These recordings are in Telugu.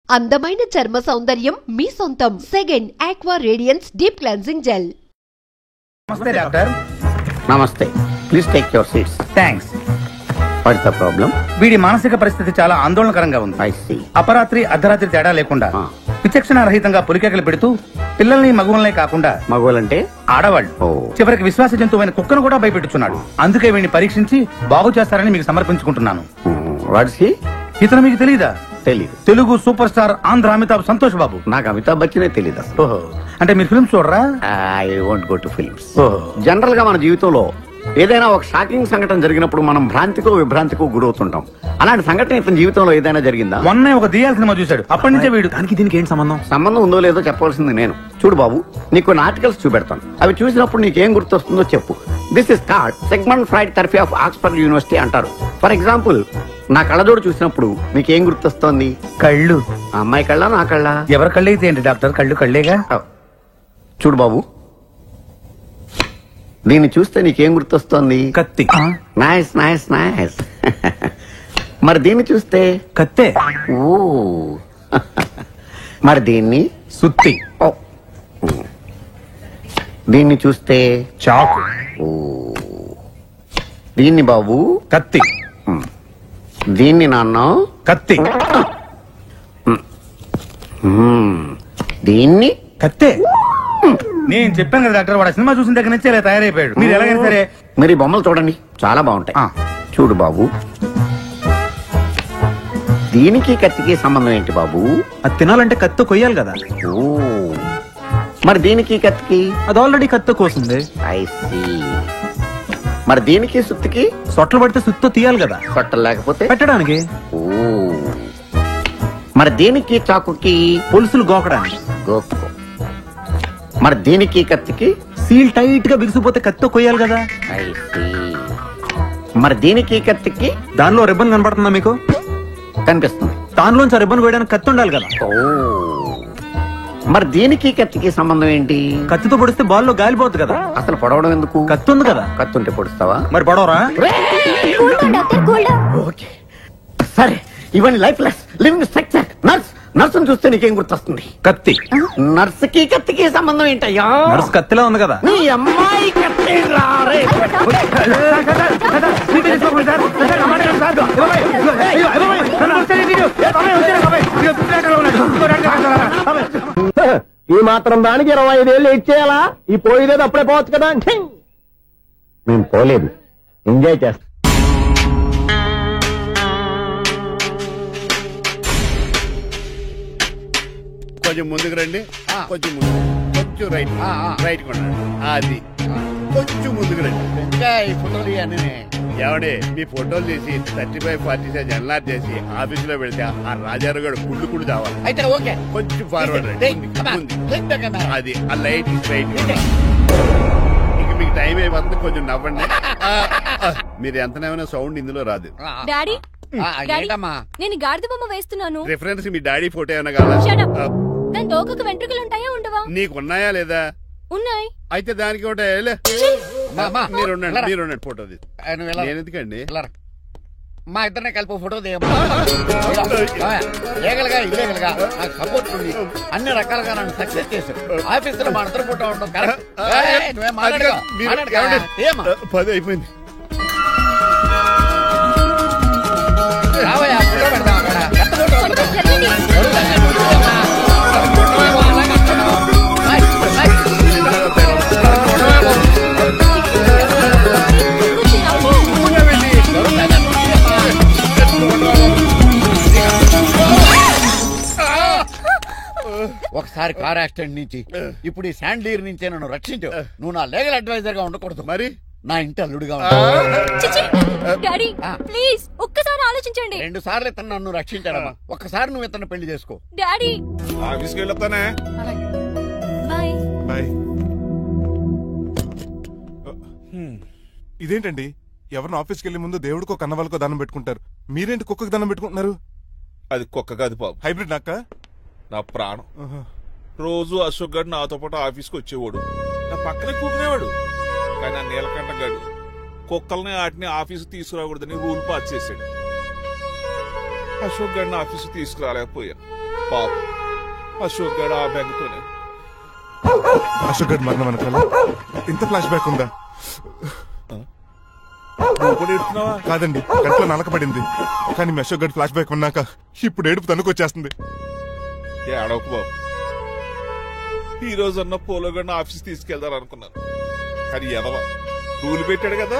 అందమైన చర్మ సౌందర్యం మీ సొంతం. Second aqua radiance deep cleansing gel. నమస్తే డాక్టర్. నమస్తే. Please take your seats. Thanks. What's the problem? వీడి మానసిక పరిస్థితి చాలా ఆందోళనకరంగా ఉంది. I see. అపరాత్రి అర్ధరాత్రి తేడా లేకుండా విచక్షణ రహితంగా పులికేకలు పెడుతూ పిల్లల్ని మగువలనే కాకుండా మగవాళ్ళంటే ఆడవాళ్ళు చివరికి విశ్వాస జంతువైన కుక్కను కూడా భయపెట్టుచున్నాడు. అందుకే వీడిని పరీక్షించి బాగు చేస్తారని మీకు సమర్పించుకుంటున్నాను. వాట్స్ హి? ఇతను మీకు తెలీదా? తెలీదు. Telugu super star Andhra Amitabh Santosh Babu. నాకు అమితాబ్ బచ్చనే తెలీదు. ఓహో, అంటే మీరు ఫిల్మ్స్ చూడరా? I won't go to films. ఓహో. జనరల్ గా మన జీవితంలో ఏదైనా ఒక షాకింగ్ సంఘటన జరిగినప్పుడు మనం భ్రాంతికో విభ్రాంతికో గురవుతుంటాం. అలాంటి సంఘటన ఇతని జీవితంలో ఏదైనా జరిగిందా? మొన్నే ఒక దియాల సినిమా చూశాడు. అప్పటి నుంచే వీడు. దానికి దీనికి ఏంటి సంబంధం? సంబంధం ఉందో లేదో చెప్పవలసింది నేను. చూడు బాబు, నీకు కొన్ని ఆర్టికల్స్ చూపెడతాను. అవి చూసినప్పుడు నీకేం గుర్తొస్తుందో చెప్పు. This is called Sigmund Freud therapy of Oxford university అంటారు. ఫర్ ఎగ్జాంపుల్, నా కళ్ళజోడు చూసినప్పుడు నీకేం గుర్తొస్తోంది? కళ్ళు. ఆ అమ్మాయి కళ్ళ, నా కళ్ళ? ఎవరి కళ్ళు అయితే ఏంటి డాక్టర్, కళ్ళు కళ్ళేగా. చూడు బాబు, దీన్ని చూస్తే నీకేం గుర్తొస్తోంది? కత్తి. Nice nice nice. మరి దీన్ని చూస్తే? కత్తే. ఓ. మరి దీన్ని? సుత్తి. ఓ. దీన్ని చూస్తే? చాకు. ఓ. దీన్ని బాబు? కత్తి. దీన్ని నాన్న? కత్తి. దీన్ని? కత్తే. నేను చెప్పాను కదా డాక్టర్, వాడు సినిమా చూసిన దగ్గర నుంచి ఇలా తయారైపోయాడు. మీరు ఎలాగైనా సరే మరి బొమ్మలు చూడండి, చాలా బాగుంటాయి. చూడు బాబు, దీనికి కత్తికి సంబంధం ఏంటి బాబు? అది తినాలంటే కత్తి కొయ్యాలి కదా. ఓ. మరి దీనికి కత్తికి? అది ఆల్రెడీ కత్తి కోసింది. I see. మరి దీనికి సుత్తికి? సొట్లు పడితే సుత్తో తీయాలి కదా. సొట్టలు లేకపోతే పెట్టడానికి. ఓ. మరి దీనికి చాకుకి? పులుసులు గోకడానికి. గోకో. మరి దీనికి కత్తికి? సీల్ టైట్ గా బిగిసిపోతే కత్తితో కొయ్యాలి కదా. I see. మరి దీనికి కత్తికి? దానిలో రిబ్బన్ కనబడుతుందా మీకు? కనిపిస్తుంది. దానిలోంచి రిబ్బన్ కొయ్యడానికి కత్తి ఉండాలి కదా. ఓ. మరి దీనికి కత్తికి సంబంధం ఏంటి? కత్తితో పొడిస్తే బాల్లో గాలిపోతుంది కదా. అసలు పొడవడం ఎందుకు? కత్తి ఉంది కదా. కత్తి ఉంటే పొడుస్తావా? మరి పొడవరా? ఓకే, సరే. ఇవన్నీ life less living structure. Nurse. నర్సును చూస్తే నీకేం గుర్తొస్తుంది? కత్తి. నర్సుకి కత్తికి సంబంధం ఏంటయ్యా? నర్సు కత్తిలా ఉంది కదా. నీ అమ్మాయి కత్తి రారే. ఈ మాత్రం దానికి 25 ఏళ్ళు ఇచ్చేయాలా? ఈ పోయేదేదో అప్పుడే పోవచ్చు కదా. మేము పోలేదు, ఎంజాయ్ చేస్తాం. కొంచెం ముందుకు రండి, కొంచెం ముందు, కొంచెం రైట్, రైట్ కొనండి. అది కొంచెం ముందుకు రండి. ఇంకా ఈ ఫోటోలు ఇవన్నీ ఏమండి, మీ ఫోటోలు తీసి 35, 40 సైజ్ ఎన్లార్ చేసి ఆఫీసులో పెడితే ఆ రాజారావు గారు కుళ్ళు కుళ్ళు కావాలి. అయితే ఓకే, కొంచెం ఫార్వర్డ్ రండి. అది ఆ లైట్ రైట్. ఇక మీకు టైం అయిపోతుంది, కొంచెం నవ్వండి. మీరు ఎంతనేమైనా సౌండ్ ఇందులో రాదు. డాడీ, నేను గాడిద బొమ్మ వేస్తున్నాను. రిఫరెన్స్ మీ డాడీ ఫోటో ఏమైనా కావాలా? దాని తోకకు వెంట్రుకలు ఉంటాయా ఉండవా? నీకున్నాయా లేదా? ఉన్నాయి. అయితే దానికి ఒకటే మీరు ఉండండి ఫోటో నేను ఎందుకండి? మా ఇద్దరినే కలిపి ఫోటో దిగలుగా ఇల్లేగలుగా నాకు సపోర్ట్ ఉంది. అన్ని రకాలుగా నన్ను సక్సెస్ చేశారు. ఆఫీసులో మా ఇద్దరు ఫోటో ఉండడం కరెక్ట్. 10 అయిపోయింది. రావయ్యా ఫోటో పెడదాం అక్కడ. ఒకసారి కార్ యాక్సిడెంట్ నుంచి ఇప్పుడు ఈ శాండ్లీర్ నుంచే నన్ను రక్షించు. నువ్వు నా లీగల్ అడ్వైజర్ గా ఉండకూడదు, మరి నా ఇంటి అల్లుడుగా డాడీ ప్లీజ్ ఒక్కసారి ఆలోచించండి. 2 సార్లు ఇతను నన్ను రక్షించాడమ్మా. ఒక్కసారి నువ్వు ఇతను పెళ్లి చేసుకో. డాడీ ఆఫీస్కి వెళ్ళొస్తానే. Bye bye. ఇదేంటండి, ఎవరిని ఆఫీస్కి వెళ్లే ముందు దేవుడికో కన్నవాళ్ళకో దండం పెట్టుకుంటారు, మీరేంటి కుక్కకి దండం పెట్టుకుంటున్నారు? అది కుక్క కాదు బాబు, హైబ్రిడ్ నాక. నా ప్రాణం. రోజు అశోక్ గడు నాతో పాటు ఆఫీస్కి వచ్చేవాడు, నా పక్కనే కూకునేవాడు. కానీ ఆ నీలకంఠ గడు కుక్కల్ని వాటిని ఆఫీసు తీసుకురాకూడదని రూల్ పాస్ చేశాడు. అశోక్ గడిని ఆఫీసు తీసుకురాలేకపోయాను. పాప అశోక్ గడ ఆ బెంగతోనే. అశోక్ గడ్ మరణం వెనకాల ఇంత ఫ్లాష్ బ్యాక్ ఉందా? నువ్వు కూడా ఎడుతున్నావా? కాదండి, కంట్లో నలకబడింది. కానీ మీ అశోక్ గడ్ ఫ్లాష్ బ్యాక్ ఉన్నాక ఇప్పుడు ఏడుపు తనుకొచ్చేస్తుంది. ఏడవకు బాబు. ఈ రోజన్నా పోలో గడిని ఆఫీస్ తీసుకెళ్దాను అనుకున్నాను, కానీ ఎదవ రూల్ పెట్టాడు కదా,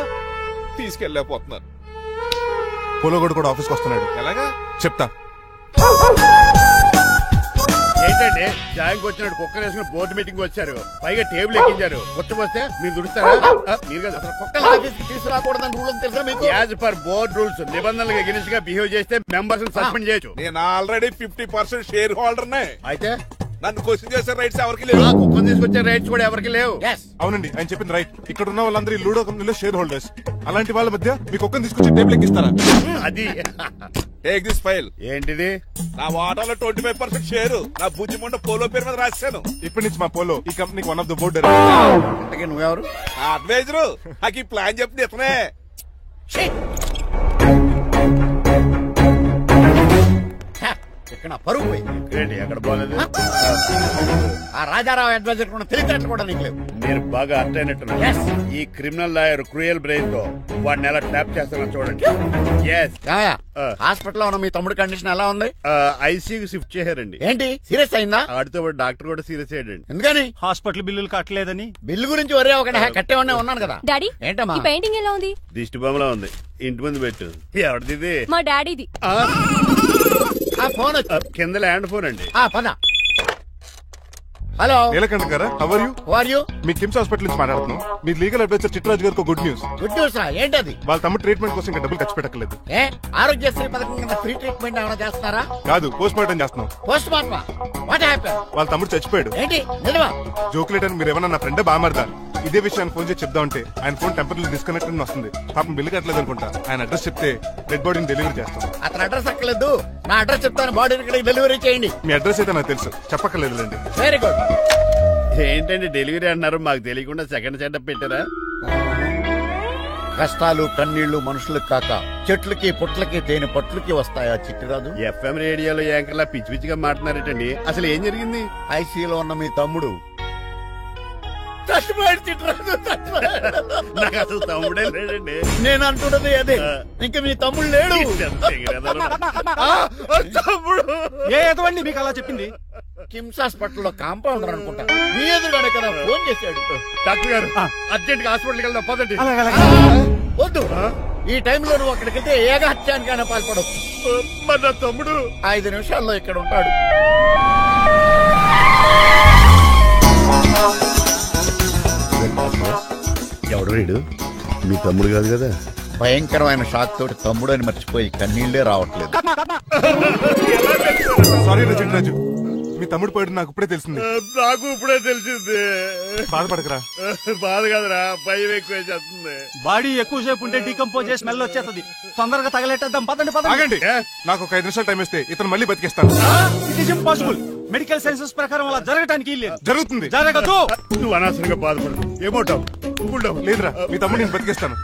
తీసుకెళ్ళలేకపోతున్నాను. పోలోగోడు కూడా ఆఫీస్కి వస్తున్నాడు. ఎలాగా చెప్తా. ఏంటంటే జాయింగ్ వచ్చినట్టు కుక్కర్ వేసుకుని బోర్డు మీటింగ్ వచ్చారు, పైగా టేబుల్ ఎక్కించారు. వస్తే మీరు దుడుస్తారా? మీరు కదా అసలు కుక్కల ఆఫీస్ కి తీసుకురాకూడదని రూల్ తెలుసా మీకు? యాజ్ పర్ బోర్డ్ రూల్స్ నిబంధనలకు ఎగనిస్ట్ గా బిహేవ్ చేస్తే మెంబర్స్ సస్పెండ్ చేయొచ్చు. నేను ఆల్రెడీ 50% షేర్ హోల్డర్ నే. అయితే నన్ను క్వశ్చన్ చేసే రైట్స్ ఎవరికి లేవు. కుక్కను తీసుకొచ్చే రైట్స్ కూడా ఎవరికి లేవు. అవునండి, ఆయన చెప్పింది రైట్. ఇక్కడ ఉన్న వాళ్ళందరూ లూడో కంపెనీలో షేర్ హోల్డర్స్. అలాంటి వాళ్ళ మధ్య మీ కుక్కను తీసుకొచ్చి టేబుల్ ఎక్కిస్తారా? అది టేక్ దిస్ ఫైల్. ఏంటిది? నా వాటాలో 25% షేరు నా బుజ్జిమండ పోలో పేరు మీద రాశాను. ఇప్పటి నుంచి మా పోలో ఈ కంపెనీకి వన్ ఆఫ్ ద బోర్డ్. ఇంతకీ నువ్వెవరు? అడ్వైజరు. నాకు ఈ ప్లాన్ చెప్పింది ఇతనే. ఇక్కడ పరుగు ఏంటి ఎక్కడ పోలేదు? ఆ రాజారావు అడ్వైజర్ కూడా తెలియటట్లు కూడా నీకు లేవు. మీరు బాగా అర్థ అయినట్టున్నారు. ఈ క్రిమినల్ లాయర్ క్రూయల్ బ్రెయిన్ తో వాడిని ఎలా ట్యాప్ చేస్తానో చూడండి. హాస్పిటల్ లో ఉన్న మీ తమ్ముడు కండిషన్ ఎలా ఉంది? ఐసీయూకి షిఫ్ట్ చేశారండి. ఏంటి సీరియస్ అయిందా? ఆడితో డాక్టర్ కూడా సీరియస్ అయ్యాడండి. ఎందుకని? హాస్పిటల్ బిల్లులు కట్టలేదని. బిల్లు గురించి ఒరే ఒకటి కట్టేవాడినే ఉన్నాను కదా. డాడీ ఏంటమ్మా పెయింటింగ్ ఎలా ఉంది? దిష్టి బొమ్మలా ఉంది. ఇంటి ముందు పెట్టు. ఎవరిది? మా డాడీది. ఫోన్ కింద ల్యాండ్ ఫోన్ అండి. పద. హలో నీలకంఠ గారా, how are you? Who are you? మీ కిమ్స్ హాస్పిటల్ నుంచి మాట్లాడుతున్నాం. మీ లీగల్ అడ్వైజర్ చిట్రాజు గారికి గుడ్ న్యూస్. గుడ్ న్యూస్ రా? ఏంటది? వాళ్ళ తమ్ముడు ట్రీట్మెంట్ కోసం ఇంకా డబ్బులు ఖర్చు పెట్టలేదు. ఆరోగ్యశ్రీ పథకం కింద ఫ్రీ ట్రీట్మెంట్ ఏమైనా చేస్తున్నారా? కాదు, పోస్ట్ మార్టం చేస్తున్నాం. పోస్ట్ మార్టమా? What happen? వాళ్ళ తమ్ముడు చచ్చిపోయాడు. ఏంటి నిజమా? జోకులేట్ అని మీరు ఏమన్నా నా ఫ్రెండ్ బామర్దా? ఇదే విషయాన్ని ఫోన్ చేసి చెప్దామంటే ఆయన ఫోన్ టెంపరీ డిస్కనెక్ట్ అని వస్తుంది. పాపం బిల్లు కట్టలేదు అనుకుంటా. ఆయన అడ్రస్ చెప్తే డెడ్ బాడీని డెలివరీ చేస్తాం. అతను అడ్రస్ అక్కర్లేదు, నా అడ్రస్ చెప్తాను, బాడీని ఇక్కడికి డెలివరీ చేయండి. మీ అడ్రస్ అయితే నాకు తెలుసు, చెప్పక్కర్లేదులేండి. Very good. ఏంటండి డెలివరీ అన్నారు, మాకు తెలియకుండా సెకండ్ సెటప్ పెట్టారా? కష్టాలు కన్నీళ్లు మనుషులకు కాక చెట్లకి పుట్లకి తేనె పట్లకి వస్తాయా చిట్టిరాదు? ఎఫ్ఎం రేడియోలో యాంకర్లా పిచ్చి పిచ్చిగా మాట్లాడారటండి. అసలు ఏం జరిగింది? ఐసీయూలో ఉన్న మీ తమ్ముడు నాకు అసలు తమ్ముడే లేడండి. నేను అంటున్నది అదే, ఇంకా మీ తమ్ముడు లేడు. తమ్ముడు ఏదండి మీకు అలా చెప్పింది? కిమ్స్ హాస్పిటల్లో కాంపౌండర్ అనుకుంటా, మీ ఎదురుగానే కదా ఫోన్ చేశాడు. డాక్టర్ గారు అర్జెంట్ గా హాస్పిటల్కి వెళ్దాం పదండి. వద్దు, ఈ టైంలో నువ్వు అక్కడికి వెళ్తే ఏకహత్యానికైనా పాల్పడవచ్చు. మరి నా తమ్ముడు 5 నిమిషాల్లో ఇక్కడ ఉంటాడు. ఎవడు వీడు? మీ తమ్ముడు కాదు కదా? భయంకరమైన షాక్ తోటి తమ్ముడు అని మర్చిపోయి కన్నీళ్లే రావట్లేదు. సారీ రాజు, మీ తమ్ముడు పోయాడు నాకు ఇప్పుడే తెలిసింది. నాకు ఇప్పుడే తెలిసింది. బాధపడకరా. బాధ కాదురా, భయం ఎక్కువ చేస్తుంది. బాడీ ఎక్కువసేపు ఉంటే డీకంపోజ్ చేసి స్మెల్ వచ్చేస్తుంది. తొందరగా తగలెట్టేద్దాం. పదండి పదండి. ఆగండి, నాకు ఒక 5 నిమిషాలు టైం ఇస్తే ఇతను మళ్ళీ బతికేస్తాను. It is impossible. Medical sciences ప్రకారం అలా జరగటానికి లేదు. జరుగుతుంది. జరగదు. నువ్వు అనవసరంగా బాధపడు. ఏమోటావు? లేదురా, మీ తమ్ముడు నేను బతికేస్తాను.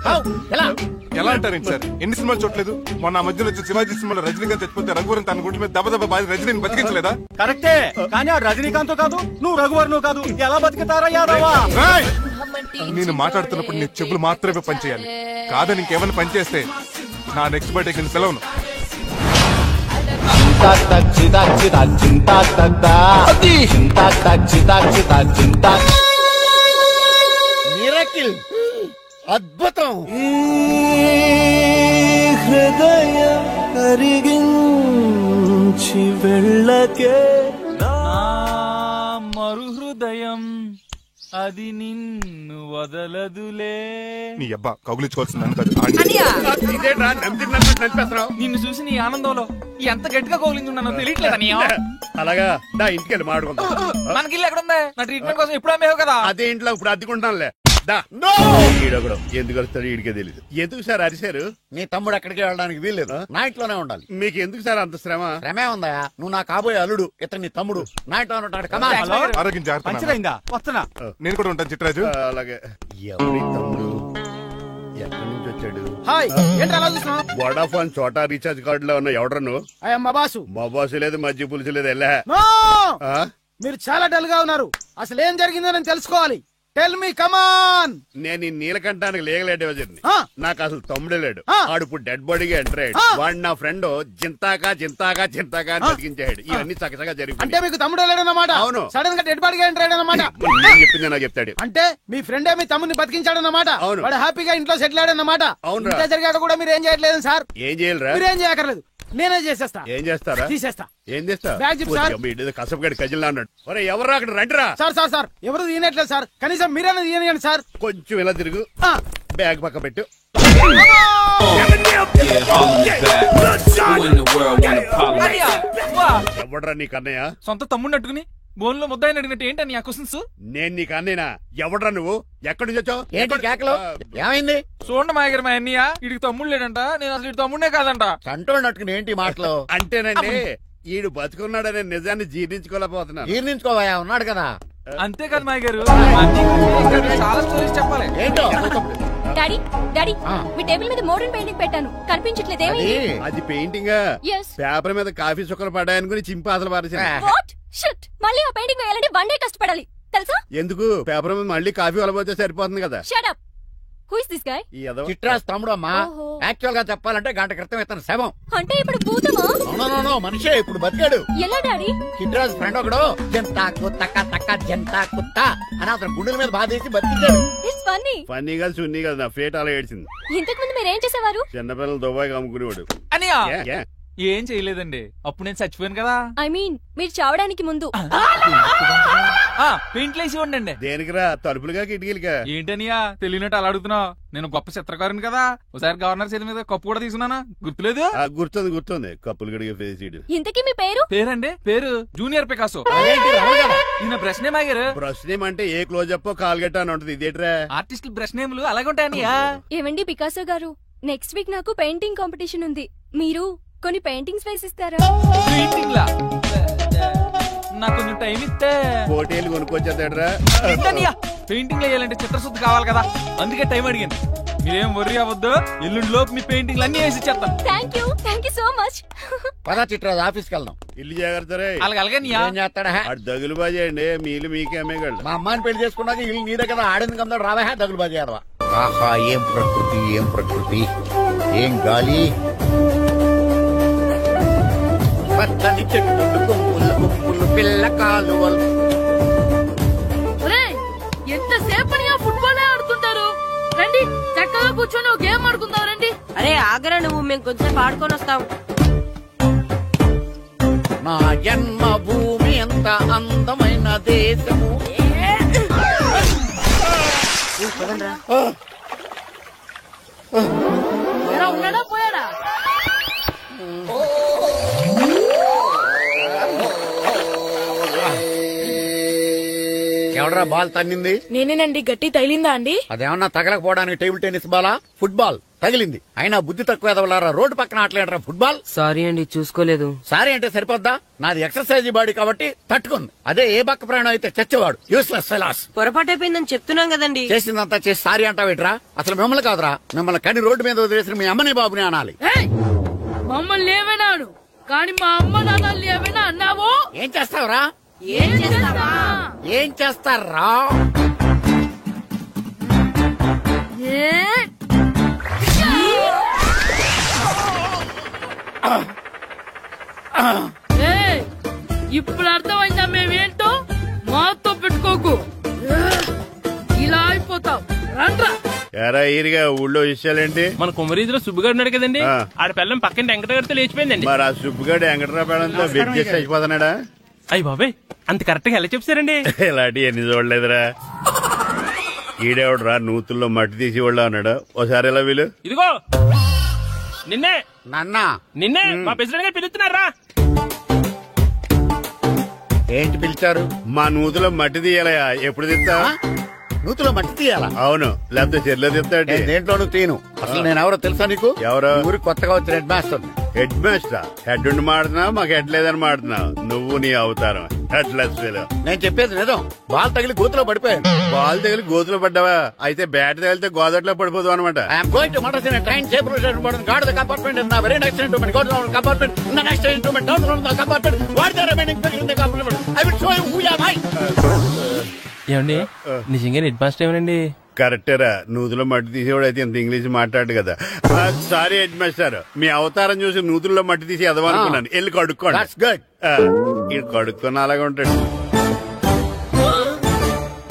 ఎలా అంటారేంటి సార్? ఎన్ని సినిమాలు చూడలేదు? మొన్న మధ్యలో వచ్చి శివాజీ సినిమాలో రజనీకాంత్ చచ్చిపోతే రఘువరన్ తన గుండె మీద దెబ్బ బాధ రజనీని బతికించలేదా? కరెక్టే, కానీ ఆ రజనీకాంత్ కాదు, నువ్వు రఘువర్ను కాదు. ఎలా బతుకుతారా యాదవా? నేను మాట్లాడుతున్నప్పుడు నీ చెప్పులు మాత్రమే పనిచేయాలి. కాదని ఇంకేమైనా పనిచేస్తే నా నెక్స్ట్ బర్త్డే కింద సెలవును. మిరకిల్, అద్భుతం. హృదయం కరిగించి వెళ్ళకే మరు హృదయం అది నిన్ను వదలదులే. నీ అబ్బా కౌగులించుకోవాల్సిందని కాదు. నిన్ను చూసి నీ ఆనందంలో ఎంత గట్టిగా కౌగులించున్నానో తెలియట్లేదని. అలాగా నా ఇంటికి వెళ్ళి మాడుకుంటా. మనకి ఇల్లు ఎక్కడుందా? నా ట్రీట్మెంట్ కోసం ఎప్పుడు అమ్మేవు కదా. అదే ఇంట్లో ఇప్పుడు అద్దెకుంటానులే. ఎందుకు వస్తాడు వీడికే తెలీదు. ఎందుకు సార్ అరిశారు? నీ తమ్ముడు ఎక్కడికి వెళ్ళడానికి వీల్లేదు, నా ఇంట్లోనే ఉండాలి. మీకు ఎందుకు సార్ అంత శ్రమ? శ్రమే ఉందా? నువ్వు నా కాబోయే అల్లుడు, ఇతను నీ తమ్ముడు, నా ఇంట్లోనే ఉంటాడు. ఆరోగ్యం జాగ్రత్త. వస్తున్నా. నేను కూడా ఉంటాను చిట్రాజు. అలాగే. ఎవరి తమ్ముడు ఎక్కడి నుంచి వచ్చాడు? హాయ్ ఏంటి అలా చూస్తున్నావు? వోడాఫోన్ చోటా రీఛార్జ్ కార్డులో ఉన్న ఎవడరు నువ్వు? మా బాసు. మా బాసు లేదు, మధ్య పులుసు లేదు. వెళ్ళా. మీరు చాలా డల్ గా ఉన్నారు. అసలు ఏం జరిగిందో నేను తెలుసుకోవాలి. టెల్ మీ కమాన్. నేను ఈ నీలకంఠానికి లేగలేడు వజర్ని. నాకు అసలు తమ్ముడే లేడు. ఆడు ఇప్పుడు డెడ్ బాడీగా ఎంటర్ అయ్యాడు. వాడు నా ఫ్రెండ్ జింతాకా జింతాకా జింతాకా అని బతికించాడు. ఇవన్నీ చక్కగా జరిగింది. అంటే మీకు తమ్ముడే లేడన్నమాట? అవును. సడన్ గా డెడ్ బాడీగా ఎంటర్ అయ్యాడన్నమాట. చెప్పింది నాకు చెప్తాడు. అంటే మీ ఫ్రెండే మీ తమ్ముని బతికించాడన్నమాట. అవును. వాడు హ్యాపీగా ఇంట్లో సెటిల్ అయ్యాడన్నమాట. అవును. ఇంత జరిగాక కూడా మీరు ఏం చేయట్లేదు సార్? ఏం చేయాలరా? మీరేం చేయక్కర్లేదు, నేనే చేసేస్తా. ఏం చేస్తారా? తీసేస్తా. ఏం చేస్తా? Bag zip sir. కసపగడి కజిల్లా అన్నాడు. ఒరే ఎవరు అక్కడ రండిరా. సార్ సార్ సార్ ఎవరు తీయనట్లేదు సార్. కనీసం మీరైనా తీయనియండి సార్. కొంచెం ఇలా తిరుగు. బ్యాగ్ పక్క పెట్టు. ఎవడ్రా నీకు అన్నయ్య? సొంత తమ్ముడిని అట్టుకుని బోన్లో ముద్దాయిని అడిగినట్టు ఏంటని ఆ క్వశ్చన్స్? నేను నీకు అన్నయ్యనా? ఎవడ్రా నువ్వు? ఎక్కడి నుంచి వచ్చావు? ఏంటి కేకలు? ఏమైంది? చూడండి మా దగ్గర మా అన్నయ్య ఇడికి తమ్ముడు లేడంట. నేను అసలు ఇటు తమ్ముడే కాదంట. కంట్రోల్ నట్టుకుని ఏంటి మాటలు? అంటేనండి ఈడు బతుకున్నాడనే నిజాన్ని జీర్ణించుకోలేకపోతున్నా. జీర్ణించుకోవా, ఉన్నాడు కదా. అంతేకాదు మా గారు, చాలా స్టోరీస్ చెప్పాలి. ఏంటో డాడీ డాడీ మీ టేబుల్ మీద మోడర్న్ పెయింటింగ్ పెట్టాను, కనిపించట్లేదు. అది పెయింటింగ్. పేపర్ మీద కాఫీ చుక్కలు పడ్డాయనుకుని చింపి అసలు పారేసాను. మళ్ళీ ఆ పెయింటింగ్ వేయాలంటే 1 డే కష్టపడాలి తెలుసా? ఎందుకు? పేపర్ మీద మళ్ళీ కాఫీ వలపోతే సరిపోతుంది కదా. Shut up. Who is this guy? చిట్రాజ్ తమ్ముడు అమ్మా. యాక్చువల్ గా చెప్పాలంటే గంట క్రితం ఇతను శవం. అంటే ఇప్పుడు భూతమా? నో మనిషే ఇప్పుడు బతికాడు. ఎలా డాడీ? చిట్రాజ్ ఫ్రెండ్ ఒకడు జంతా కుత్త తక్క జంతా కుత్త అని అతను గుండెల మీద బాధేసి బతికాడు. It's funny. ఫన్నీ కాదు, సున్నీ కాదు. నా ఫేట్ అలా ఏడ్చింది. ఇంతకు ముందు మీరు ఏం చేసేవారు? చిన్నపిల్లలు దుబాయ్ అమ్ముకునేవాడు. అనియా ఏం చేయలేదండి, అప్పుడు నేను చచ్చిపోయాను కదా. ఐ మీన్ మీరు చావడానికి ముందు. పెయింట్లు వేసి ఉండండి. దేనికిరా? తలుపులుగా కిటికీలుగా? ఏంటనియా తెలియనట్టు అలా అడుగుతున్నావు? నేను గొప్ప చిత్రకారుని కదా. ఒకసారి గవర్నర్ చేతి మీద కప్పు కూడా తీసుకున్నానా? గుర్తులేదు? గుర్తుంది. కప్పులు గడిగే ఫేస్. ఇంతకీ మీ పేరు? పేరండి పేరు జూనియర్ పికాసో. ఈయన బ్రష్ నేమ్ ఆగారు. బ్రష్ నేమ్ అంటే ఏ క్లోజప్ కాల్గట్ట అని ఉంటది. ఇదేట్రా? ఆర్టిస్టులు బ్రష్ నేమ్లు అలాగే ఉంటాయనియా. ఏమండి పికాసో గారు, నెక్స్ట్ వీక్ నాకు పెయింటింగ్ కాంపిటీషన్ ఉంది. మీరు కొన్ని పెయింటింగ్స్ వేసిస్తారా? పెయింటింగ్ లా నాకు కొంచెం టైం ఇస్తే పోటీలు కొనుక్కొచ్చేస్తాడ్రా. పెయింటింగ్ వేయాలంటే చిత్రశుద్ధి కావాలి కదా, అందుకే టైం అడిగాను. మీరేం వర్రీ అవ్వద్దు, ఎల్లుండి లోపు మీ పెయింటింగ్లు అన్ని వేసి ఇచ్చేస్తాను. Thank you so much. పదా చిట్రాజ్ ఆఫీస్కి వెళ్దాం. ఇల్లు జాగ్రత్త. అలాగే ఏం చేస్తాడా? దగులు బాజీ అండి. మీలు మీకే అమ్మేగాళ్ళు. మా అమ్మాయిని పెళ్లి చేసుకున్నాక ఇల్లు నీదే కదా, ఆడింది కదా, రావా దగులు బాజీ ఆడవా. ఆహా ఏం ప్రకృతి, ఏం ప్రకృతి, ఏం గాలి. పచ్చని చెట్లు, గుంపులు పిల్ల కాలువలు. ఎంతసేపని ఫుట్బాల్ ఆడుతుంటారు? రండి చక్కగా కూర్చొని గేమ్ ఆడుకుందాం రండి. అరే ఆగరా నువ్వు, మేము కొంచెం ఆడుకొని వస్తాం. నా జన్మ భూమి ఎంత అందమైన దేశము. ఉన్నాడా పోయాడా? ఎవడరా బాల్ తన్నింది? నేనేనండి. గట్టి తగిలిందా అండి? అదేమన్నా తగలకపోవడానికి టేబుల్ టెన్నిస్ బాలా, ఫుట్బాల్ తగిలింది. అయినా బుద్ధి తక్కువ ఎదవలారా, రోడ్డు పక్కన ఆటలేడరా ఫుట్బాల్. సారీ అండి, చూసుకోలేదు. సారీ అంటే సరిపోద్దా? నాది ఎక్సర్సైజ్ బాడీ కాబట్టి తట్టుకుంది. అదే ఏ బక్క ప్రాణం అయితే చచ్చేవాడు. Useless fellas. పొరపాటు అయిపోయిందని చెప్తున్నాం కదండి. చేసిందంతా చేసి సారీ అంటావేట్రా? అసలు మిమ్మల్ని కాదురా, మిమ్మల్ని కని రోడ్డు మీద వదిలేసిన మీ అమ్మని బాబుని అనాలి. మమ్మల్ని ఏమైనాడు కానీ మా అమ్మ నాన్నల్ని ఏమైనా అన్నావో? ఏం చేస్తావురా? ఏం చేస్తారా? ఇప్పుడు అర్థమైందా మేమేంటో? మాతో పెట్టుకోకు, ఇలా అయిపోతావు. రండ్రా. ఎరా ఈరిగా ఊళ్ళో విషయాలేంటి? మన కుమరీధిలో సుబ్బుగాడు ఉన్నాడు కదండి, ఆడ పిల్లం పక్కన వెంకటగారితో లేచిపోయిందండి. మరి ఆ సుబ్బుగాడు వెంకటరావు పేడంతో వెయిట్ చేసి అయిపోతున్నాడా? అయ్యి బాబాయ్, అంత కరెక్ట్ గా ఎలా చెప్తారండి? ఇలాంటి ఎన్ని చూడలేదురా. ఈడేవడరా నూతుల్లో మట్టి తీసి వాళ్ళు అన్నాడు. ఓసారి ఎలా వీలు? ఇదిగో నిన్నే నిన్నే మా ప్రెసిడెంట్ గారు పిలుస్తున్నారా? ఏంటి పిలిచారు? మా నూతులో మట్టి తీయాలయా? ఎప్పుడు తీస్తా? నూతిలో మట్టి తీయాలా? అవును, లేకపోతే చెర్లో చెప్తాడు. నేను దేంట్లోనూ తీను. అసలు నేను ఎవరో తెలుసా నీకు? ఎవరో? ఊరికి కొత్తగా వచ్చిన head master. Head master? Head ఉండి మాడుతున్నావు, మాకు హెడ్ లేదని మాడుతున్నావు. నువ్వు నీ అవతారం హెడ్ లెస్ ఫెలో. నేను చెప్పేది నిజం. బాల్ తగిలి గోతులో పడిపోయాను. బాల్ తగిలి గోతులో పడ్డావా? అయితే బ్యాట్ తగిలితే గోదట్లో పడిపోదు అనమాట. I'm going to Madras in a train separation from guard the compartment in a very next instrument. Go to the compartment. In the next instrument, down from the compartment. What the remaining people in the compartment? I will show you who am I. ఏమండి నిజంగా హెడ్ మాస్టర్ ఏమనండి? కరెక్టరా, నూతులో మట్టి తీసేవాడు అయితే ఇంత ఇంగ్లీష్ మాట్లాడు కదా. సారీ హెడ్ మాస్టర్, మీ అవతారం చూసి నూతుల్లో మట్టి తీసి ఎదవనుకున్నాను. వెళ్ళి కడుక్కోండి. ఇది కడుక్కొని అలాగే ఉంటాడు.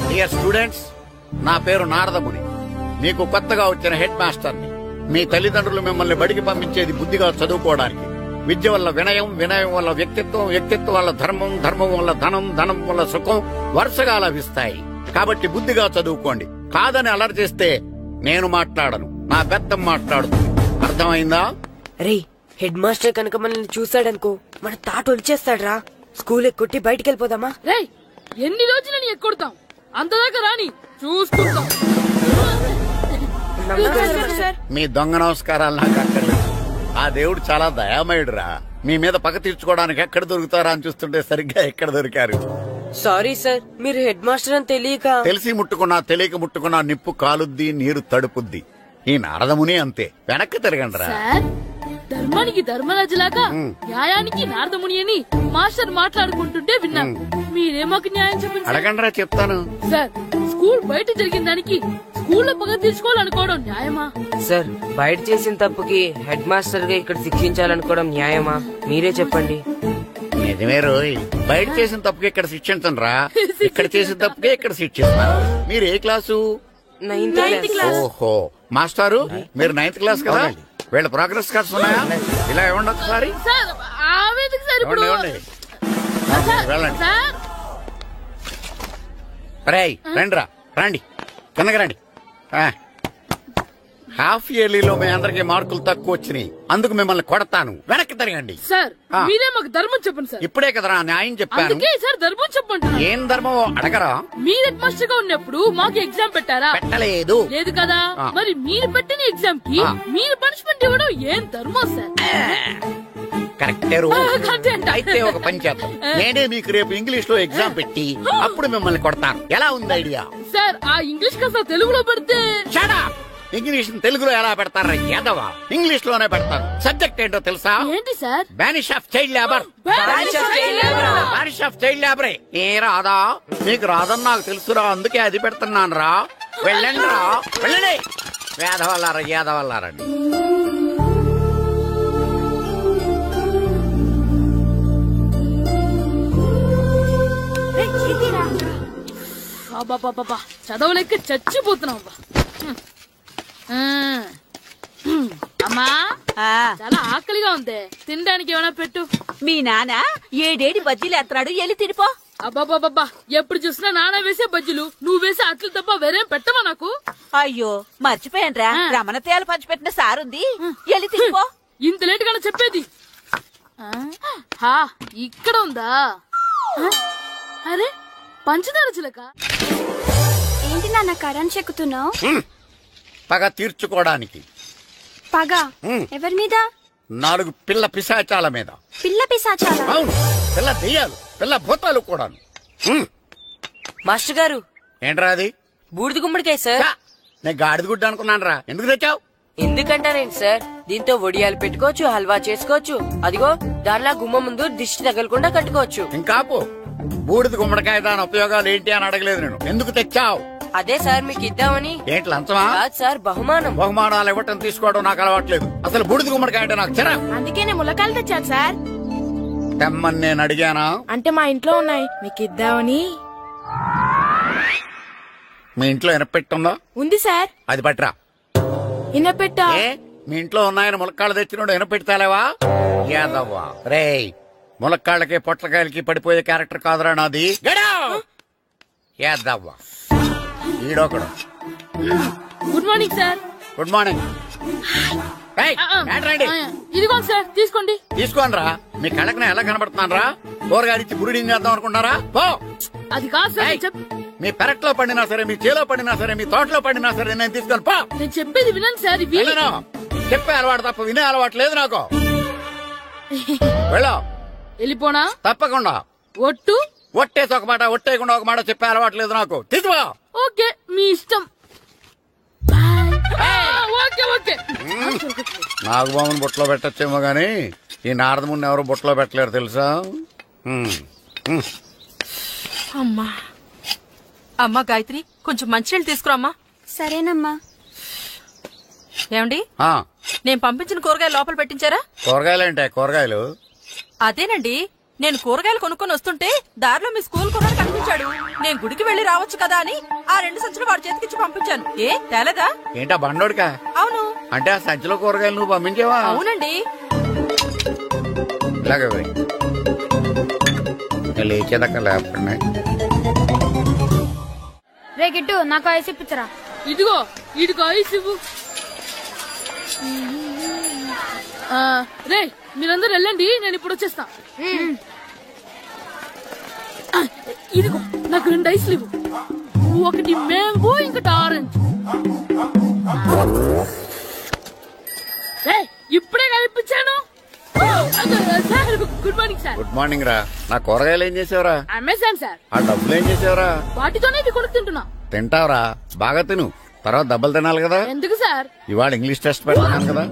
డియర్ స్టూడెంట్స్, నా పేరు నారదముని. మీకు కొత్తగా వచ్చిన హెడ్ మాస్టర్ని. మీ తల్లిదండ్రులు మిమ్మల్ని బడికి పంపించేది బుద్ధిగా చదువుకోవడానికి. విద్య వల్ల వినయం, వినయం వల్ల వ్యక్తిత్వం, వ్యక్తిత్వం వల్ల ధర్మం, ధర్మం వల్ల ధనం, ధనం వల్ల సుఖం వరుసగా లభిస్తాయి. కాబట్టి బుద్ధిగా చదువుకోండి. కాదని అలర్ చేస్తే నేను మాట్లాడను, నా పెద్దం మాట్లాడుతుంది. అర్థమైందా? రే, హెడ్ మాస్టర్ కనుక మనల్ని చూసాడనుకో మన తాట వచ్చేస్తాడ్రా. స్కూల్ ఎక్కొట్టి బయటికి వెళ్ళిపోదామా? రేయ్, ఎన్ని రోజులని ఎక్కొడతాం? అంతదాకా రాని చూసుకుంటాం. మీ దొంగ నమస్కారాలు నాకు అక్కర్లేదు. ఆ దేవుడు చాలా దయామయుడురా. మీ మీద పగ తీర్చుకోవడానికి ఎక్కడ దొరుకుతారా అని చూస్తుంటే సరిగ్గా ఎక్కడ దొరికారు. సారీ సార్, మీరు హెడ్ మాస్టర్ అని తెలియక. తెలిసి ముట్టుకున్నా తెలియక ముట్టుకున్నా నిప్పు కాలుద్ది, నీరు తడుపుద్ది. ఈ నారదముని అంతే. వెనక్కి తిరగండి రా. ధర్మానికి ధర్మరాజులాగా న్యాయానికి నారదముని అని మాస్టర్ మాట్లాడుకుంటుంటే విన్నాం. మీరే మాకు న్యాయం చెప్పండి. అడగండి రా, చెప్తాను. సార్, స్కూల్ బయట జరిగిన దానికి స్కూల్లో పగ తీర్చుకోవాలనుకోవడం న్యాయమా? సార్, బయట చేసిన తప్పుకి హెడ్ మాస్టర్ గా ఇక్కడ శిక్షించాలనుకోవడం న్యాయమా? మీరే చెప్పండి. నిజమే రోయ్, బయట చేసిన తప్పుకి ఇక్కడ శిక్షించను రా. ఇక్కడ చేసిన తప్పుకే ఇక్కడ శిక్షిస్తాను. మీరు ఏ క్లాసు? 9th class. ఓహో, మాస్టారు మీరు 9th క్లాస్ కదా? వీళ్ళ ప్రోగ్రెస్ కార్డ్స్ ఉన్నాయా? ఇలా ఇవ్వండి ఒకసారి. వెళ్ళండి. రేయ్, రండిరా, రండి, కిందకి రండి. హాఫ్ ఇయర్లీలో మీ అందరికి మార్కులు తక్కువ వచ్చినాయి. అందుకు మిమ్మల్ని కొడతాను. వెనక్కి తిరగండి. సార్, మీరే మాకు ధర్మం చెప్పండి సార్. ఇప్పుడే కదరా న్యాయం చెప్పాను. సార్, ధర్మం చెప్పండి. ఏం ధర్మం అడగరా? మీరు హెడ్ మాస్టర్ గా ఉన్నప్పుడు మాకు ఎగ్జామ్ పెట్టారా? పెట్టలేదు. లేదు కదా? మరి మీరు పెట్టిన ఎగ్జామ్ కి మీరు పనిష్మెంట్ ఇవ్వడం ఏం ధర్మం సార్? కరెక్టే. అయితే ఒక పని చేద్దాం. నేనే మీకు రేపు ఇంగ్లీష్ లో ఎగ్జామ్ పెట్టి అప్పుడు మిమ్మల్ని కొడతాను. ఎలా ఉంది ఐడియా? సార్, ఆ ఇంగ్లీష్ కాస్త తెలుగులో పెడితే. ఇంగ్లీష్ తెలుగులో ఎలా పెడతారా యాదవా? ఇంగ్లీష్ లోనే పెడతారు. సబ్జెక్ట్ ఏంటో తెలుసా? ఏంటి sir? Banish of child labour. Banish of child లేబరే. ఏ రాదా? నీకు రాదని నాకు తెలుసురా, అందుకే అది పెడుతున్నాను రా. వెళ్ళండి రా, వెళ్ళండి. వేదవల్లారా, యాదవల్లారండి. చదవలేక చచ్చిపోతున్నాం. అమ్మా, చాలా ఆకలిగా ఉంది. తినడానికి ఏమైనా పెట్టు. మీ నాన్న ఏడేడి బజ్జీలు ఎత్తాడు, ఎల్లి తినిపో. అబ్బాబాబా, ఎప్పుడు చూసినా నాన్న వేసే బజ్జీలు, నువ్వు వేసే అట్లు తప్ప వేరేం పెట్టవా నాకు? అయ్యో, మర్చిపోయానురా, రమణ తేలు పంచిపెట్టిన సారుంది, ఎల్లి తినిపో. ఇంత లేట్ గా చెప్పేది. ఇక్కడ ఉందా? అరే, పంచదార చిలక. ఏంటి నాన్న కరెంట్ చెక్కుతున్నావు? పగ తీర్చుకోవడానికి. పగ ఎవరి మీద? 4 పిల్ల పిశాచాల మీద. పిల్ల పిశాచాల? అవును, పిల్ల దెయ్యాలు, పిల్ల భూతాలు కూడా. మాస్టర్ గారు, ఏంట్రా అది? బూడిద గుమ్మడికాయ సార్. నేను గాడిద గుడ్డ అనుకున్నాను రా. ఎందుకు తెచ్చావు? ఎందుకంటారేంటి సార్, దీంతో వడియాలు పెట్టుకోవచ్చు, హల్వా చేసుకోవచ్చు. అదిగో దానిలా గుమ్మ ముందు దిష్టి తగలకుండా కట్టుకోవచ్చు. ఇంకాపు, బూడిద గుమ్మడికాయ దాని ఉపయోగాలు ఏంటి అని అడగలేదు నేను. ఎందుకు తెచ్చావు? అదే సార్ మీకు ఇద్దామని. ఏంటి లంచమా? కాదు సార్, బహుమానం. బహుమానాలు ఇవ్వటం తీసుకోవడం నాకు అలవాట్లేదు. అసలు బూడిద గుమ్మడికాయ అంటే నాకు చిరా. అందుకే నేను ములకాయలు తెచ్చాను సార్. తెమ్మని నేను అడిగానా? అంటే మా ఇంట్లో ఉన్నాయి, మీకు ఇద్దామని. మీ ఇంట్లో ఎనపెట్టుందా? ఉంది సార్. అది పట్రా. ఇనపెట్టా? మీ ఇంట్లో ఉన్నాయని ములక్కాళ్ళు తెచ్చినోడు ఎనపెడతాలేవా? యాదవ్వా రేయ్, ములక్కాళ్ళకి పొట్లకాయలకి పడిపోయే క్యారెక్టర్ కాదురా నాది. యాదవ్వా ఈడొకడు. Good morning sir. Good morning. ఇదిగో సార్, తీసుకోండి. తీసుకోండి రా. మీ కళ్ళకి ఎలా కనబడుతున్నాను రా? కూరగాయలిచ్చి బురుడి చేద్దాం అనుకుంటారా? పో. అది కాదు సార్. మీ పెరట్లో పండినా సరే, మీ చేలో పండినా సరే, మీ తోటలో పండినా సరే నేను తీసుకొని పో. నేను చెప్పేది వినండి సార్. ఇవి చెప్పే అలవాటు తప్ప వినే అలవాటు లేదు నాకు. వెళ్ళా వెళ్ళిపోనా? తప్పకుండా. ఒట్టు? ఒట్టేసి ఒక మాట, ఒట్టేయకుండా ఒక మాట చెప్పే అలవాటు లేదు నాకు. తీసుకో. ఓకే, మీ ఇష్టం. Okay okay. నాగబాబుని బుట్టలో పెట్టచ్చేమో గాని ఈ నారదముని ఎవరు బుట్టలో పెట్టలేరు తెలుసా? అమ్మా అమ్మా గాయత్రి, కొంచెం మంచినీళ్ళు తీసుకురామ్మా. సరేనమ్మా. ఏమండి, నేను పంపించిన కూరగాయలు లోపల పెట్టించారా? కూరగాయలేంటే? కూరగాయలు అదేనండి, నేను కూరగాయలు కొనుక్కొని వస్తుంటే దారిలో మీ స్కూల్ కుర్రాడు కనిపించాడు. నేను గుడికి వెళ్లి రావచ్చు కదా అని ఆ 2 సంచులు వాడి చేతికిచ్చి పంపించాను. ఏ తేలేదా? ఏంటా బండోడికా? అవును. అంటే ఆ సంచిలో కూరగాయలు నువ్వు పంపించావా? అవునండి. ఇలాగే లేచేదాకా లేపండి. రే గిట్టు, నాకు ఐస్ ఇప్పించరా. ఇదిగో ఇదిగో ఐస్ ఇవ్వు. రే మీరందరూ వెళ్ళండి, నేను ఇప్పుడు వచ్చేస్తా. ఇదిగో నాకు 2 ఐస్లు ఇవ్వు. ఒకటి మ్యాంగో, ఇంకటి ఆరెంజ్. ఇప్పుడే కనిపించాను. Sir good morning sir. Good morning రా. నా కూరగాయలు ఏం చేసావురా? Amazon sir. ఆ డబ్బులు ఏం చేసావురా? వాటితోనే ఇవి కొనుక్కు తింటున్నా. తింటావురా, బాగా తిను. తర్వాత దెబ్బలు తినాలి కదా. ఎందుకు సార్? ఇవాళ ఇంగ్లీష్ టెస్ట్ పెడతాను కదా.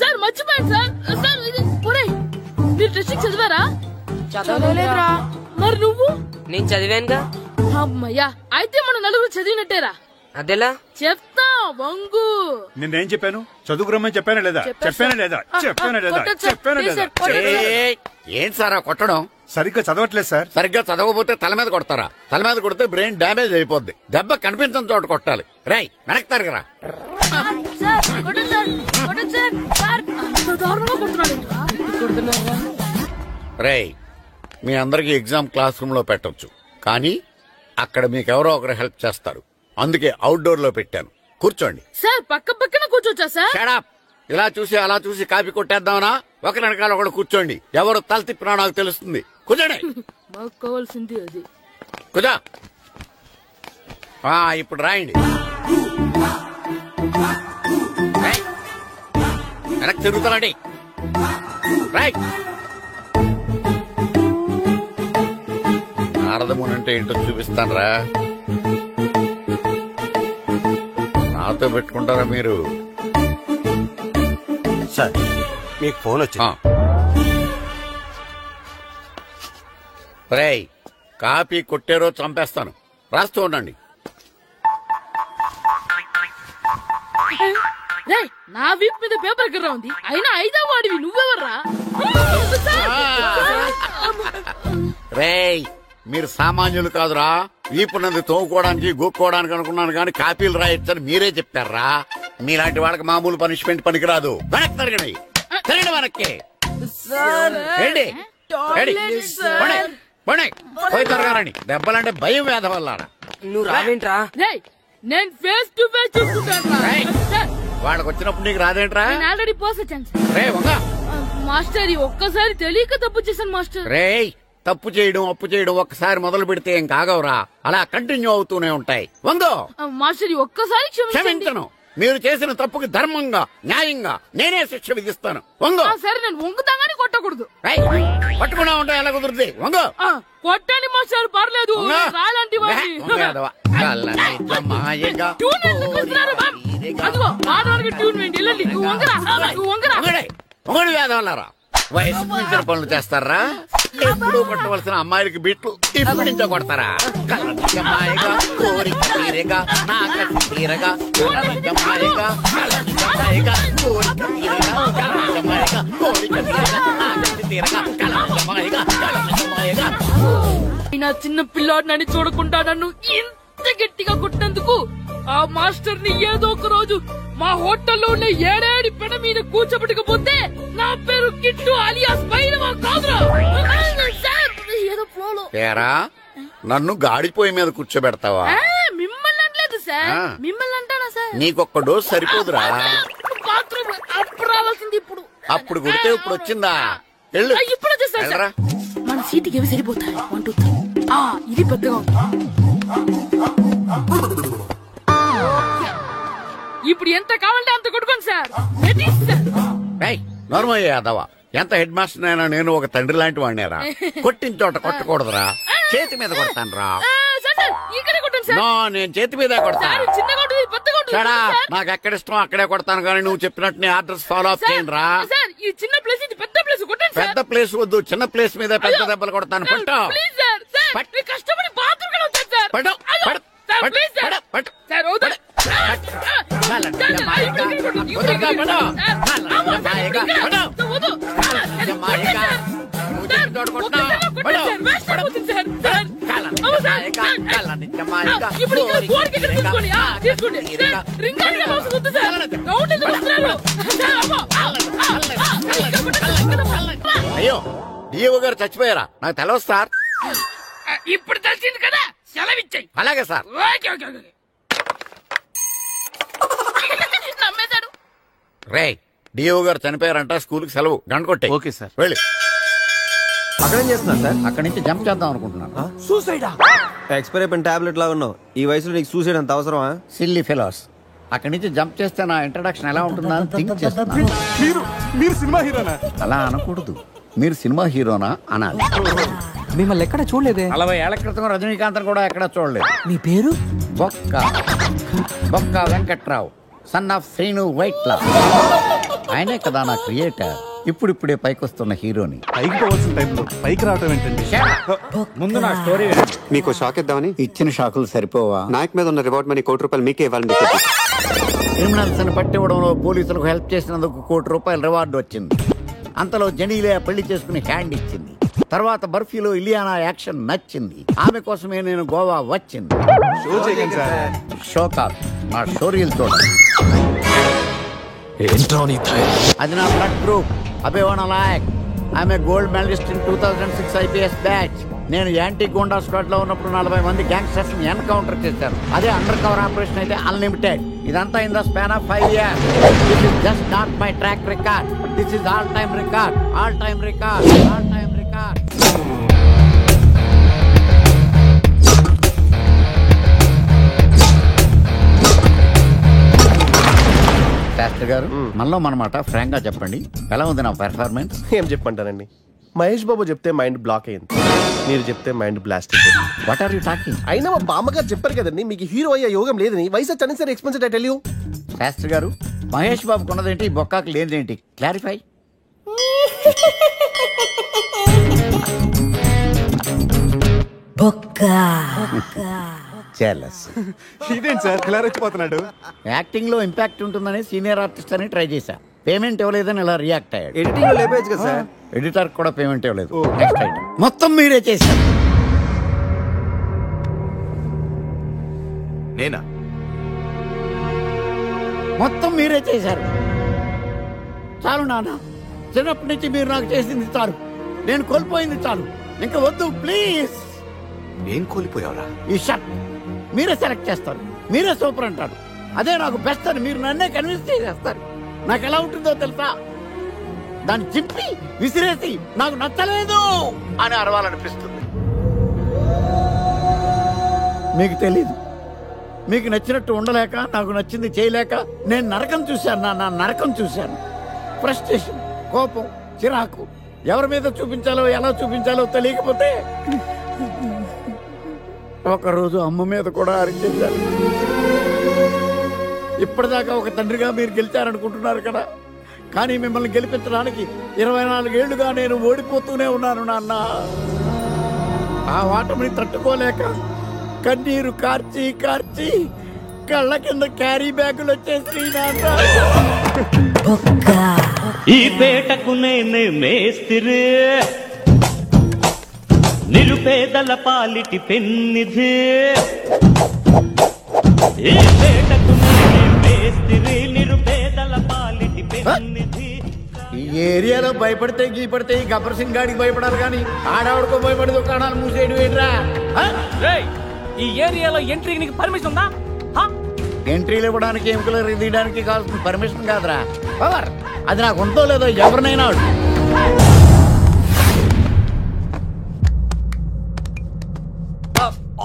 సార్ మర్చిపోయాను సార్. సార్ మీరు టెస్టింగ్ చదివారా? చదవలేదురా. మరి నువ్వు? నేను చదివానుగా. అమ్మయ్యా, అయితే మన నలుగురు చదివినట్టేరా. అదెలా? చెప్తా వంగు. నిన్నేం చెప్పాను? చదువుకురమ్మని చెప్పానా లేదా? చెప్పానా లేదా? చెప్పానా లేదా? చెప్పానా లేదా? ఏంటి సార్ కొట్టడం? సరిగ్గా చదవట్లేదు సార్. సరిగ్గా చదవకపోతే తల మీద కొడతారా? తల మీద కొడితే బ్రెయిన్ డ్యామేజ్ అయిపోద్ది. దెబ్బ కనిపించని చోట కొట్టాలి. రై వెనక్కి తరగరా. రేయ్, మీ అందరికి ఎగ్జామ్ క్లాస్ రూమ్ లో పెట్టొచ్చు, కానీ అక్కడ మీకెవరో ఒకరు హెల్ప్ చేస్తారు. అందుకే అవుట్డోర్ లో పెట్టాను. కూర్చోండి. సార్ పక్క పక్కన కూర్చోచ్చా సార్? Shut up. ఇలా చూసి అలా చూసి కాపీ కొట్టేద్దామనా? ఒకరి వెనకాల ఒకడు కూర్చోండి. ఎవరు తల తిప్పినా నాకు తెలుస్తుంది. కూర్చోండి. మాకు కావాల్సింది అది. కూర్చో. ఇప్పుడు రాయండి. వెనక్కి తిరుగుతానండి. రైట్. నారదముని అంటే ఏంటో చూపిస్తాను రా. నాతో పెట్టుకుంటారా మీరు? సార్ మీకు ఫోన్ వచ్చింది. రేయ్, కాపీ కొట్టారో చంపేస్తాను. రాస్తూ ఉండండి. నా వీప్ మీద పేపర్ కర్ర ఉంది, అయినా 5వ వాడివి నువ్వెవర్రా? రేయ్, మీరు సామాన్యులు కాదురా. వీపున్నది తోముకోవడానికి గోక్కోవడానికి అనుకున్నాను, కానీ కాపీలు రాయొచ్చని మీరే చెప్పారా. మీలాంటి వాళ్ళకి మామూలు పనిష్మెంట్ పనికిరాదు. వెనక్కి తిరగండి. తిరగండి వెనక్కి. పోయి తిరగారండి. దెబ్బలంటే భయం వేద వల్ల. నువ్వు రావేంట్రా? నేను ఫేస్ టు ఫేస్ చూసుకుంటాను. వాళ్ళకి వచ్చినప్పుడు నీకు రాదేంట్రా? ఆల్రెడీ పోస్ వచ్చాను రే వంగా. మాస్టర్, ఒక్కసారి తెలియక తప్పు చేశాను మాస్టర్. రేయ్, తప్పు చేయడం అప్పు చేయడం ఒక్కసారి మొదలు పెడితే ఏం కాగవరా. అలా కంటిన్యూ అవుతూనే ఉంటాయి. వందో. మాస్టర్ ఒక్కసారి క్షమించను. మీరు చేసిన తప్పుకి ధర్మంగా న్యాయంగా నేనే శిక్ష విధిస్తాను. వంగో. సరే, నేను వంగుతాగాని కొట్టకూడదు. పట్టుకున్నా ఉంటా ఎలా కుదురుతుంది. వంగో. కొట్టండి మాస్టర్, పర్లేదు. రాలంటి అదిగో ఆడవాళ్ళకి ట్యూన్ వేయండి. వెళ్ళండి. వంగడి వేదవల్లారా. వయసు మించిన పనులు చేస్తారా? ఎప్పుడు కొట్టవలసిన అమ్మాయిలకి బిట్లు ఇప్పుడు నుంచో కొడతారా? కలజమాయగా కోరిక తీరగా నాకటి తీరగా కలజమాయగా కలజమాయగా కోరిక తీరగా కలజమాయగా కోరిక తీరగా నాకటి తీరగా కలజమాయగా కలజమాయగా. నా చిన్న పిల్లాడు నన్ను చూడకుండా నన్ను ఇంత గట్టిగా కొట్టినందుకు ఆ మాస్టర్ ని ఏదో ఒక రోజు మా హోటల్లో ఉన్న 7 పెడ మీద కూర్చోబెట్టకపోతే నా పేరు కిట్టు అలియాస్ బైరవా కాదురా. ఏదో ఫ్లోలో. నన్ను గాడిపోయి మీద కూర్చోబెడతావా? మిమ్మల్ని అనలేదు సార్, మిమ్మల్ని అంటానా సార్? నీకొక్క డోస్ సరిపోదురా. బాత్రూమ్ అప్పుడు రావాల్సింది ఇప్పుడు. అప్పుడు కొడితే ఇప్పుడు వచ్చిందా? ఇప్పుడు వచ్చేస్తా. మన సీటుకి ఏవి సరిపోతాయి? 1 2 3. ఇది పెద్దగా ఉంది. ఇప్పుడు ఎంత కావాలంటే అంత కొట్టుకోండి సార్. నోర్మయ్య యాదవ, ఎంత హెడ్ మాస్టర్ అయినా నేను ఒక తండ్రి లాంటి వాడినేరా. కొట్టిన చోట కొట్టకూడదురా, చేతి మీద కొడతాను రా. నేను చేతి మీద కొడతాను. నాకు ఎక్కడ ఇష్టం అక్కడే కొడతాను, కానీ నువ్వు చెప్పినట్టు నీ ఆర్డర్స్ ఫాలో అప్ చేయండి రా. పెద్ద ప్లేస్ వద్దు, చిన్న ప్లేస్ మీద పెద్ద దెబ్బలు కొడతాను. పట్టు అయ్యో, డిఓ గారు చచ్చిపోయారా? నాకు తెలవదు సార్. ఇప్పుడు తెలిసింది కదా, సెలవిచ్చాయి. అలాగే సార్. నమ్మేశాడు. రే, డిఓ గారు చనిపోయారంట, స్కూల్ కి సెలవు. గంట కొట్టే. Okay sir. వెళ్ళి అక్కడేం చేస్తున్నారు సార్? అక్కడి నుంచి జంప్ చేద్దాం అనుకుంటున్నాను. సూసైడా? ఎక్స్పైర్ అయిపోయిన టాబ్లెట్ లాగా ఉన్నావు. ఈ వయసులో నీకు సూసైడ్ అంత అవసరమా? Silly fellows. అక్కడి నుంచి జంప్ చేస్తే నా ఇంట్రడక్షన్ ఎలా ఉంటుందా అని థింక్ చేస్తున్నాను. మీరు సినిమా హీరోనా? అలా అనకూడదు, మీరు సినిమా హీరోనా అనాలి. మిమ్మల్ని ఎక్కడ చూడలేదే. 40 ఏళ్ల క్రితం రజనీకాంత్ కూడా ఎక్కడ చూడలేదు. మీ పేరు? బొక్క వెంకట్రావు, సన్ ఆఫ్ శ్రీను వైట్లా. ఆయనే కదా నా క్రియేటర్. ఇప్పుడిప్పుడే పైకొస్తున్న హీరోని. పైకి పోవాల్సిన టైంలో పైకి రావటం ఏంటండి? ముందు నా స్టోరీ మీకు షాక్ ఇద్దామని. ఇచ్చిన షాకులు సరిపోవా? నాయక్ మీద ఉన్న రివార్డ్ మనీ ₹1 మీకే ఇవ్వాలని డిసైడ్. క్రిమినల్స్ ని పట్టివ్వడంలో పోలీసులకు హెల్ప్ చేసినందుకు ₹1 రివార్డు వచ్చింది. అంతలో జనీలే పెళ్లి చేసుకుని హ్యాండ్ ఇచ్చింది. తర్వాత బర్ఫీలో ఇలియానా యాక్షన్ నచ్చింది. ఆమె కోసమే నేను గోవా వచ్చింది. షో కాదు, నా షోరీలు చూడండి. అది నా బ్లడ్ గ్రూప్. అభివాన లాయక్. ఆమె gold medallist in 2006 IPS batch. నేను యాంటీ గోండా స్క్వాడ్ లో ఉన్నప్పుడు 40 మంది గ్యాంగ్స్టర్స్ ని ఎన్కౌంటర్ చేశారు. అదే అండర్ కవర్ ఆపరేషన్ అయితే అన్లిమిటెడ్. ఇదంతా in the span of 5 years. This is just not my track record. This is all time record. All time record. All time record. Shastri గారు, మనలో మనమాట ఫ్రాంక్ గా చెప్పండి, ఎలా ఉంది నా పెర్ఫార్మెన్స్? ఏం చెప్పంటానండి, మహేష్ బాబు చెప్తే మైండ్ బ్లాక్ అయింది, మీరు చెప్తే మైండ్ బ్లాస్ట్ అయిపోయింది. What are you talking? అయినా మా బామ్మగారు చెప్పారు కదండి, మీకు హీరో అయ్యే యోగం లేదని. వయసు వచ్చాను sir, expensive I tell you. Shastri గారు, మహేష్ బాబు కొన్నదేంటి, బొక్కాకి లేనిదేంటి? క్లారిఫై. ఇదేంటి సార్ ఇలా రెచ్చిపోతున్నాడు? యాక్టింగ్ లో ఇంపాక్ట్ ఉంటుందని సీనియర్ ఆర్టిస్ట్ అని ట్రై చేశా. పేమెంట్ ఇవ్వలేదని ఇలా రియాక్ట్ అయ్యాడు. ఎడిటింగ్ లో లేపేయచ్చు కదా సార్. ఎడిటర్ కూడా పేమెంట్ ఇవ్వలేదు. Next item. మొత్తం మీరే చేశారు. నేనా? మొత్తం మీరే చేశారు. చాలు నాన్న, చిన్నప్పటి నుంచి మీరు నాకు చేసింది చాలు. నేను కోల్పోయింది చాలు. ఇంకా వద్దు ప్లీజ్. ఏం కోల్పోయావరా? ఈ షర్ట్ మీరే సెలెక్ట్ చేస్తారు, మీరే సూపర్ అంటారు. అదే నాకు బెస్ట్ అని మీరు నన్నే కన్విన్స్ చేసేస్తారు. నాకు ఎలా ఉంటుందో తెలుసా? దాన్ని చింపి విసిరేసి నాకు నచ్చలేదు అని అరవాలనిపిస్తుంది. మీకు తెలీదు, మీకు నచ్చినట్టు ఉండలేక, నాకు నచ్చింది చేయలేక నేను నరకం చూశాను. నా నరకం చూశాను. ఫ్రస్ట్రేషన్, కోపం, చిరాకు, ఎవరి మీద చూపించాలో ఎలా చూపించాలో తెలియకపోతే ఒకరోజు అమ్మ మీద కూడా అరిచేశాను. ఇప్పటిదాకా ఒక తండ్రిగా మీరు గెలిచారనుకుంటున్నారు కదా, కానీ మిమ్మల్ని గెలిపించడానికి 24 ఏళ్లుగా నేను ఓడిపోతూనే ఉన్నాను నాన్న. ఆ ఓటమిని తట్టుకోలేక కన్నీరు కార్చి కార్చి కళ్ళ కింద క్యారీ బ్యాగులు వచ్చేసి ఈ పేటకు నేనే మేస్తిరి, నిరుపేదల పాలిటి పెన్నిధి. ఈ పేటకు నేనే మేస్తిరి, నిరుపేదల పాలిటి పెన్నిధి. ఈ ఏరియాలో భయపడితే గీపడితే ఈ గబ్బర్ సింగ్ గాడికి భయపడాలి, కానీ ఆడవాడికో భయపడి దుకాణాలు మూసేయడం ఏంట్రా? ఈ ఏరియాలో ఎంట్రీకి నీకు పర్మిషన్ ఉందా? ఎంట్రీలు ఇవ్వడానికి, ఎముకలు తీయడానికి కావాల్సిన పర్మిషన్ కాదురా, పవర్. అది నాకు ఉందో లేదో ఎవరినైనా.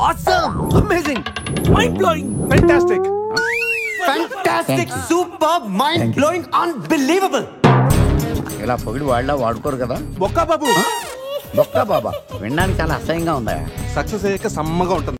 Awesome! Amazing! Mind-blowing! Fantastic! Fantastic! Superb! Mind-blowing! Unbelievable! ఇలా పొగిడి వాళ్ళ వాడుకోరు కదా. బొక్కా బాబు బొక్కా బాబా వినడానికి చాలా అసహ్యంగా ఉందా? సక్సెస్ అయ్యాక సమ్మగా ఉంటుంది.